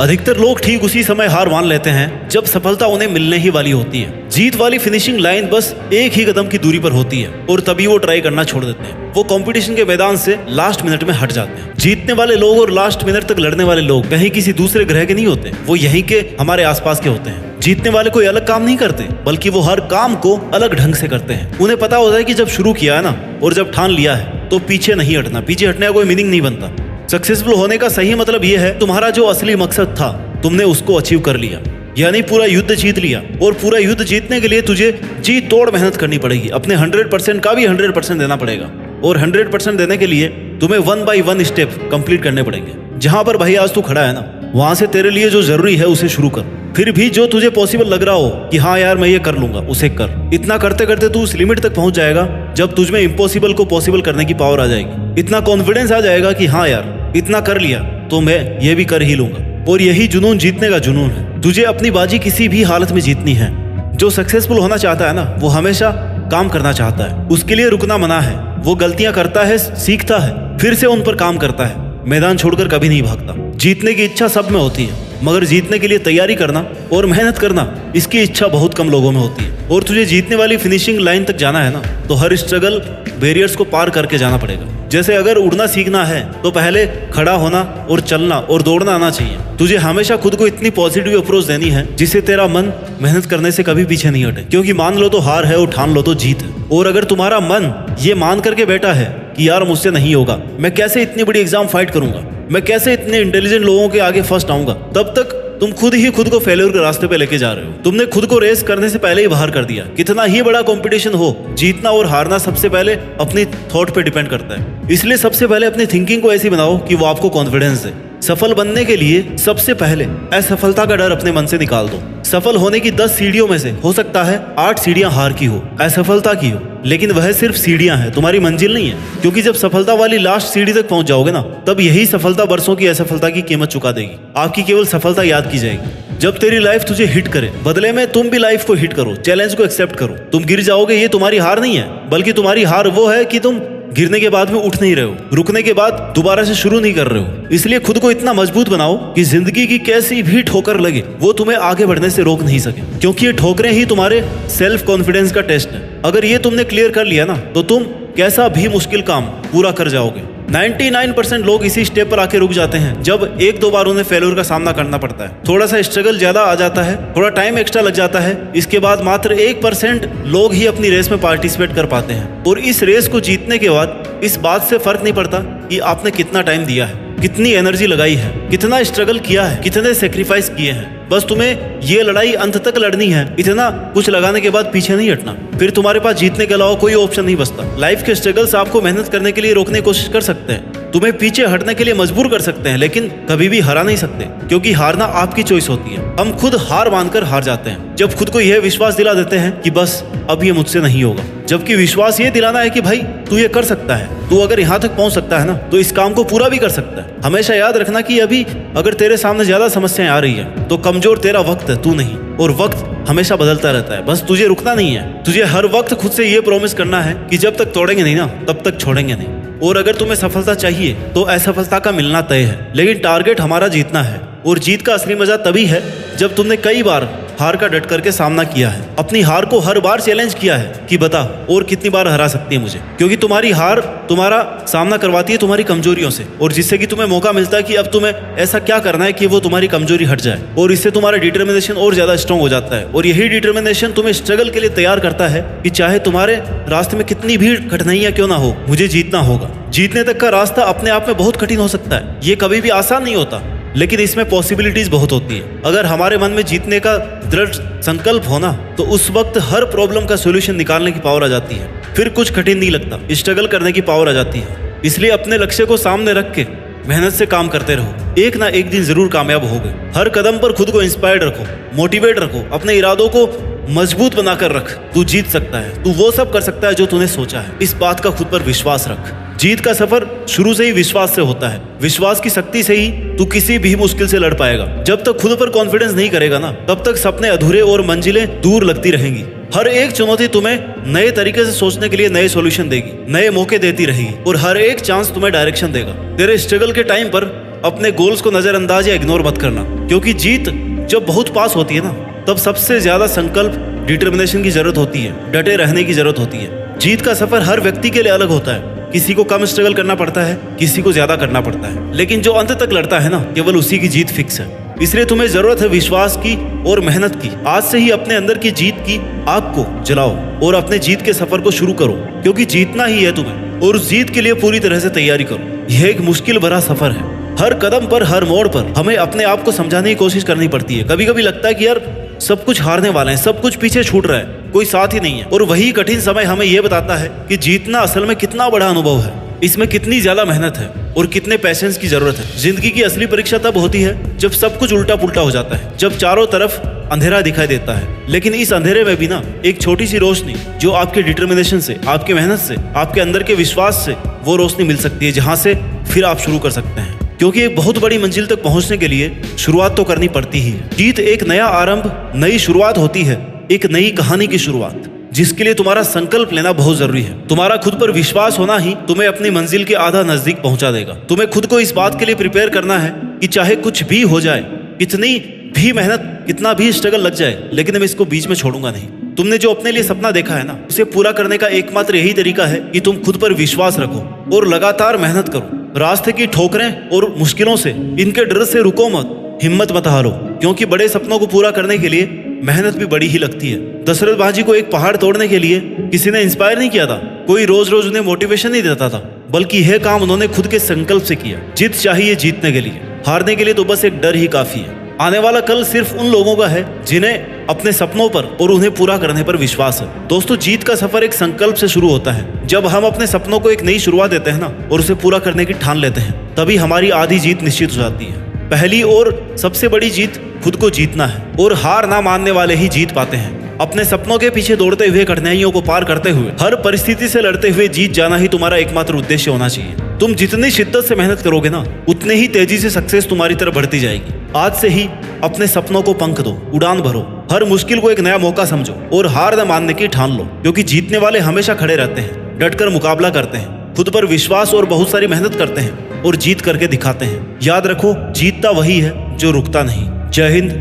अधिकतर लोग ठीक उसी समय हार मान लेते हैं जब सफलता उन्हें मिलने ही वाली होती है। जीत वाली फिनिशिंग लाइन बस एक ही कदम की दूरी पर होती है और तभी वो ट्राई करना छोड़ देते हैं। वो कंपटीशन के मैदान से लास्ट मिनट में हट जाते हैं। जीतने वाले लोग और लास्ट मिनट तक लड़ने वाले लोग कहीं किसी दूसरे ग्रह के नहीं होते, वो यहीं के हमारे आसपास के होते हैं। जीतने वाले कोई अलग काम नहीं करते, बल्कि वो हर काम को अलग ढंग से करते हैं। उन्हें पता होता है कि जब शुरू किया है ना और जब ठान लिया है तो पीछे नहीं हटना। पीछे हटने का कोई मीनिंग नहीं बनता। सक्सेसफुल होने का सही मतलब ये है तुम्हारा जो असली मकसद था तुमने उसको अचीव कर लिया, यानी पूरा युद्ध जीत लिया। और पूरा युद्ध जीतने के लिए तुझे जी तोड़ मेहनत करनी पड़ेगी। अपने 100% का भी 100% देना पड़ेगा और 100% देने के लिए तुम्हें 1 by 1 स्टेप कंप्लीट करने पड़ेंगे। जहां पर भाई आज तू खड़ा है ना, वहां से तेरे लिए जो जरूरी है उसे शुरू कर। फिर भी जो तुझे पॉसिबल लग रहा हो कि हाँ यार मैं ये कर लूंगा, उसे कर। इतना करते करते तू उस लिमिट तक पहुंच जाएगा जब तुझमें इम्पॉसिबल को पॉसिबल करने की पावर आ जाएगी। इतना कॉन्फिडेंस आ जाएगा कि हाँ यार इतना कर लिया तो मैं ये भी कर ही लूंगा। और यही जुनून जीतने का जुनून है। तुझे अपनी बाजी किसी भी हालत में जीतनी है। जो सक्सेसफुल होना चाहता है ना, वो हमेशा काम करना चाहता है। उसके लिए रुकना मना है। वो गलतियां करता है, सीखता है, फिर से उन पर काम करता है। मैदान छोड़कर कभी नहीं भागता। जीतने की इच्छा सब में होती है, मगर जीतने के लिए तैयारी करना और मेहनत करना, इसकी इच्छा बहुत कम लोगों में होती है। और तुझे जीतने वाली फिनिशिंग लाइन तक जाना है ना, तो हर स्ट्रगल बैरियर्स को पार करके जाना पड़ेगा। जैसे अगर उड़ना सीखना है तो पहले खड़ा होना और चलना और दौड़ना आना चाहिए। तुझे हमेशा खुद को इतनी पॉजिटिव अप्रोच देनी है जिससे तेरा मन मेहनत करने से कभी पीछे नहीं हटे। क्योंकि मान लो तो हार है और ठान लो तो जीत है। और अगर तुम्हारा मन ये मान करके बैठा है कि यार मुझसे नहीं होगा, मैं कैसे इतनी बड़ी एग्जाम फाइट करूंगा, मैं कैसे इतने इंटेलिजेंट लोगों के आगे फर्स्ट आऊंगा, तब तक तुम खुद ही खुद को फेल्योर के रास्ते पे लेके जा रहे हो। तुमने खुद को रेस करने से पहले ही बाहर कर दिया। कितना ही बड़ा कंपटीशन हो, जीतना और हारना सबसे पहले अपनी थॉट पे डिपेंड करता है। इसलिए सबसे पहले अपनी थिंकिंग को ऐसी बनाओ कि वो आपको कॉन्फिडेंस दे। सफल बनने के लिए सबसे पहले असफलता का डर अपने मन से निकाल दो। सफल होने की 10 सीढ़ियों में से हो सकता है 8 सीढ़ियां हार की हो, असफलता की हो, लेकिन वह सिर्फ सीढ़ियां हैं, तुम्हारी मंजिल नहीं है। क्योंकि जब सफलता वाली लास्ट सीढ़ी तक पहुंच जाओगे ना, तब यही सफलता बरसों की असफलता की कीमत चुका देगी। आपकी केवल सफलता याद की जाएगी जब तेरी लाइफ तुझे हिट करे। बदले में तुम भी लाइफ को हिट करो, चैलेंज को एक्सेप्ट करो। तुम गिर जाओगे, ये तुम्हारी हार नहीं है, बल्कि तुम्हारी हार वो है कि तुम गिरने के बाद में उठ नहीं रहे हो, रुकने के बाद दोबारा से शुरू नहीं कर रहे हो। इसलिए खुद को इतना मजबूत बनाओ कि जिंदगी की कैसी भी ठोकर लगे वो तुम्हें आगे बढ़ने से रोक नहीं सके। क्योंकि ये ठोकरें ही तुम्हारे सेल्फ कॉन्फिडेंस का टेस्ट है। अगर ये तुमने क्लियर कर लिया ना, तो तुम कैसा भी मुश्किल काम पूरा कर जाओगे। 99% लोग इसी स्टेप पर आके रुक जाते हैं जब 1-2 बार उन्हें फेल्योर का सामना करना पड़ता है। थोड़ा सा स्ट्रगल ज्यादा आ जाता है, थोड़ा टाइम एक्स्ट्रा लग जाता है। इसके बाद मात्र 1% लोग ही अपनी रेस में पार्टिसिपेट कर पाते हैं। और इस रेस को जीतने के बाद इस बात से फर्क नहीं पड़ता कि आपने कितना टाइम दिया है, कितनी एनर्जी लगाई है, कितना स्ट्रगल किया है, कितने सेक्रीफाइस किए हैं। बस तुम्हें ये लड़ाई अंत तक लड़नी है। इतना कुछ लगाने के बाद पीछे नहीं हटना। फिर तुम्हारे पास जीतने के अलावा कोई ऑप्शन नहीं बचता। लाइफ के स्ट्रगल्स आपको मेहनत करने के लिए रोकने की कोशिश कर सकते हैं, तुम्हें पीछे हटने के लिए मजबूर कर सकते हैं, लेकिन कभी भी हरा नहीं सकते। क्योंकि हारना आपकी चॉइस होती है। हम खुद हार मानकर हार जाते हैं जब खुद को यह विश्वास दिला देते हैं कि बस अब ये मुझसे नहीं होगा। जबकि विश्वास ये दिलाना है कि भाई तू ये कर सकता है, तू अगर यहाँ तक पहुंच सकता है ना, तो इस काम को पूरा भी कर सकता है। हमेशा याद रखना कि अभी अगर तेरे सामने ज्यादा समस्याएं आ रही है तो कमजोर तेरा वक्त है, तू नहीं। और वक्त हमेशा बदलता रहता है, बस तुझे रुकना नहीं है। तुझे हर वक्त खुद से ये प्रॉमिस करना है कि जब तक तोड़ेंगे नहीं ना, तब तक छोड़ेंगे नहीं। और अगर तुम्हें सफलता चाहिए तो असफलता का मिलना तय है, लेकिन टारगेट हमारा जीतना है। और जीत का असली मजा तभी है जब तुमने कई बार हार का डट करके सामना किया है, अपनी हार को हर बार चैलेंज किया है कि बता और कितनी बार हरा सकती है मुझे। क्योंकि तुम्हारी हार तुम्हारा सामना करवाती है तुम्हारी कमजोरियों से, और जिससे कि तुम्हें मौका मिलता है कि अब तुम्हें ऐसा क्या करना है कि वो तुम्हारी कमजोरी हट जाए। और इससे तुम्हारा डिटर्मिनेशन और ज्यादा स्ट्रांग हो जाता है। और यही डिटर्मिनेशन तुम्हें स्ट्रगल के लिए तैयार करता है कि चाहे तुम्हारे रास्ते में कितनी भी कठिनाइयां क्यों ना हो, मुझे जीतना होगा। जीतने तक का रास्ता अपने आप में बहुत कठिन हो सकता है, ये कभी भी आसान नहीं होता, लेकिन इसमें पॉसिबिलिटीज बहुत होती है। अगर हमारे मन में जीतने का दृढ़ संकल्प होना, तो उस वक्त हर प्रॉब्लम का सॉल्यूशन निकालने की पावर आ जाती है। फिर कुछ कठिन नहीं लगता, स्ट्रगल करने की पावर आ जाती है। इसलिए अपने लक्ष्य को सामने रख के मेहनत से काम करते रहो, एक ना एक दिन जरूर कामयाब होगे। हर कदम पर खुद को इंस्पायर्ड रखो, मोटिवेट रखो, अपने इरादों को मजबूत बनाकर रख। तू जीत सकता है, तू वो सब कर सकता है जो तूने सोचा है। इस बात का खुद पर विश्वास रख। जीत का सफर शुरू से ही विश्वास से होता है। विश्वास की शक्ति से ही तू किसी भी मुश्किल से लड़ पाएगा। जब तक खुद पर कॉन्फिडेंस नहीं करेगा ना, तब तक सपने अधूरे और मंजिलें दूर लगती रहेंगी। हर एक चुनौती तुम्हें नए तरीके से सोचने के लिए नए सॉल्यूशन देगी, नए मौके देती रहेगी, और हर एक चांस तुम्हें डायरेक्शन देगा। तेरे स्ट्रगल के टाइम पर अपने गोल्स को नजरअंदाज या इग्नोर मत करना। क्योंकि जीत जब बहुत पास होती है ना, तब सबसे ज्यादा संकल्प, डिटर्मिनेशन की जरूरत होती है, डटे रहने की जरूरत होती है। जीत का सफर हर व्यक्ति के लिए अलग होता है। किसी को कम स्ट्रगल करना पड़ता है, किसी को ज्यादा करना पड़ता है, लेकिन जो अंत तक लड़ता है ना, केवल उसी की जीत फिक्स है। इसलिए तुम्हें जरूरत है विश्वास की और मेहनत की। आज से ही अपने अंदर की जीत की आग को जलाओ और अपने जीत के सफर को शुरू करो, क्योंकि जीतना ही है तुम्हें, और उस जीत के लिए पूरी तरह से तैयारी करो। यह एक मुश्किल भरा सफर है। हर कदम पर, हर मोड़ पर हमें अपने आप को समझाने की कोशिश करनी पड़ती है। कभी कभी लगता है कि यार सब कुछ हारने वाले हैं, सब कुछ पीछे छूट रहा है, कोई साथ ही नहीं है। और वही कठिन समय हमें यह बताता है कि जीतना असल में कितना बड़ा अनुभव है, इसमें कितनी ज्यादा मेहनत है और कितने पेशेंस की जरूरत है। जिंदगी की असली परीक्षा तब होती है जब सब कुछ उल्टा पुल्टा हो जाता है, जब चारों तरफ अंधेरा दिखाई देता है, लेकिन इस अंधेरे में भी ना एक छोटी सी रोशनी, जो आपके डिटर्मिनेशन से, आपके मेहनत से, आपके अंदर के विश्वास से, वो रोशनी मिल सकती है, जहां से फिर आप शुरू कर सकते हैं। क्योंकि एक बहुत बड़ी मंजिल तक पहुंचने के लिए शुरुआत तो करनी पड़ती ही है। जीत एक नया आरंभ, नई शुरुआत होती है, एक नई कहानी की शुरुआत, जिसके लिए तुम्हारा संकल्प लेना बहुत जरूरी है। तुम्हारा खुद पर विश्वास होना ही तुम्हें अपनी मंजिल के आधा नजदीक पहुंचा देगा। तुम्हें खुद को इस बात के लिए प्रिपेयर करना है कि चाहे कुछ भी हो जाए, कितनी भी मेहनत, कितना भी स्ट्रगल लग जाए, लेकिन मैं इसको बीच में छोड़ूंगा नहीं। तुमने जो अपने लिए सपना देखा है ना, उसे पूरा करने का एकमात्र यही तरीका है कि तुम खुद पर विश्वास रखो और लगातार मेहनत करो। रास्ते की ठोकरें और मुश्किलों से, इनके डर से रुको मत, हिम्मत मत हारो, क्योंकि बड़े सपनों को पूरा करने के लिए मेहनत भी बड़ी ही लगती है। दशरथ बाजी को एक पहाड़ तोड़ने के लिए किसी ने इंस्पायर नहीं किया था, कोई रोज रोज उन्हें मोटिवेशन नहीं देता था, बल्कि यह काम उन्होंने खुद के संकल्प से किया। जीत चाहिए जीतने के लिए, हारने के लिए तो बस एक डर ही काफी है। आने वाला कल सिर्फ उन लोगों का है जिन्हें अपने सपनों पर और उन्हें पूरा करने पर विश्वास है। दोस्तों, जीत का सफर एक संकल्प से शुरू होता है। जब हम अपने सपनों को एक नई शुरुआत देते हैं ना, और उसे पूरा करने की ठान लेते हैं, तभी हमारी आधी जीत निश्चित हो जाती है। पहली और सबसे बड़ी जीत खुद को जीतना है, और हार ना मानने वाले ही जीत पाते हैं। अपने सपनों के पीछे दौड़ते हुए, कठिनाइयों को पार करते हुए, हर परिस्थिति से लड़ते हुए जीत जाना ही तुम्हारा एकमात्र उद्देश्य होना चाहिए। तुम जितनी शिद्दत से मेहनत करोगे ना, उतने ही तेजी से सक्सेस तुम्हारी तरफ बढ़ती जाएगी। आज से ही अपने सपनों को पंख दो, उड़ान भरो, हर मुश्किल को एक नया मौका समझो और हार न मानने की ठान लो, क्योंकि जीतने वाले हमेशा खड़े रहते हैं, डटकर मुकाबला करते हैं, खुद पर विश्वास और बहुत सारी मेहनत करते हैं और जीत करके दिखाते हैं। याद रखो, जीतता वही है जो रुकता नहीं। जय हिंद,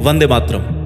वंदे मातरम।